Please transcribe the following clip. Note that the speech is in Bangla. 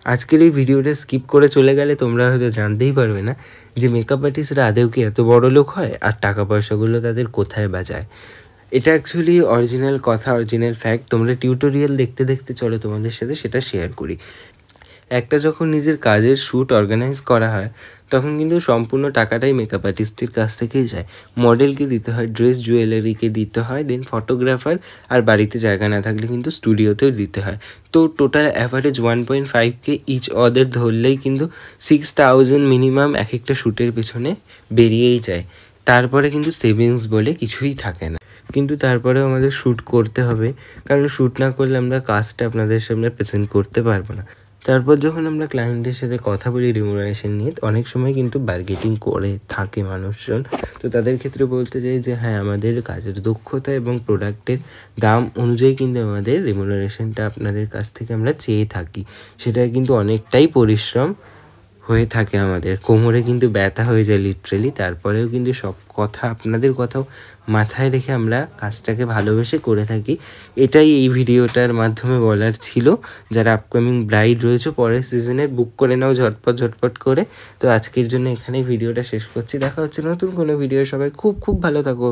আজকের এই ভিডিওটা স্কিপ করে চলে গেলে তোমরা হয়তো জানতেই পারবে না যে মেকআপ আর্টিস্টরা আদৌ কি এত বড় লোক হয় আর টাকা পয়সাগুলো তাদের কোথায় বাঁচায়। এটা অ্যাকচুয়ালি অরিজিনাল কথা, অরিজিনাল ফ্যাক্ট। তোমরা টিউটোরিয়াল দেখতে দেখতে চলো তোমাদের সাথে সেটা শেয়ার করি। একটা যখন নিজের কাজের শ্যুট অর্গানাইজ করা হয় তখন কিন্তু সম্পূর্ণ টাকাটাই মেকআপ আর্টিস্টের কাছ থেকেই যায়। মডেলকে দিতে হয়, ড্রেস জুয়েলারিকে দিতে হয়, দেন ফটোগ্রাফার, আর বাড়িতে জায়গা না থাকলে কিন্তু স্টুডিওতেও দিতে হয়। তো টোটাল অ্যাভারেজ 1.5K ইচ অদের ধরলেই কিন্তু 6,000 মিনিমাম এক একটা শ্যুটের পেছনে বেরিয়েই যায়। তারপরে কিন্তু সেভিংস বলে কিছুই থাকে না। কিন্তু তারপরেও আমাদের শ্যুট করতে হবে, কারণ শ্যুট না করলে আমরা কাজটা আপনাদের সামনে প্রেজেন্ট করতে পারবো না। তারপর যখন আমরা ক্লায়েন্টের সাথে কথা বলি রিমুনারেশন নিয়ে, অনেক সময় কিন্তু বার্গেটিং করে থাকে মানুষজন। তো তাদের ক্ষেত্রে বলতে চাই যে হ্যাঁ, আমাদের কাজের দক্ষতা এবং প্রোডাক্টের দাম অনুযায়ী কিন্তু আমাদের রিমুনারেশনটা আপনাদের কাছ থেকে আমরা চেয়ে থাকি। সেটা কিন্তু অনেকটাই পরিশ্রম হয়ে থাকে, আমাদের কোমরে কিন্তু ব্যথা হয়ে যায় লিটারেলি। তারপরেও কিন্তু সব কথা আপনাদের কথাও মাথায় রেখে আমরা কাজটাকে ভালোবেসে করে থাকি। এটাই এই ভিডিওটার মাধ্যমে বলার ছিল। যারা আপকামিং ব্রাইড রয়েছে পরের সিজনে, বুক করে নাও ঝটপট করে। তো আজকের জন্য এখানেই ভিডিওটা শেষ করছি। দেখা হচ্ছে নতুন কোনো ভিডিও। সবাই খুব খুব ভালো থাকো।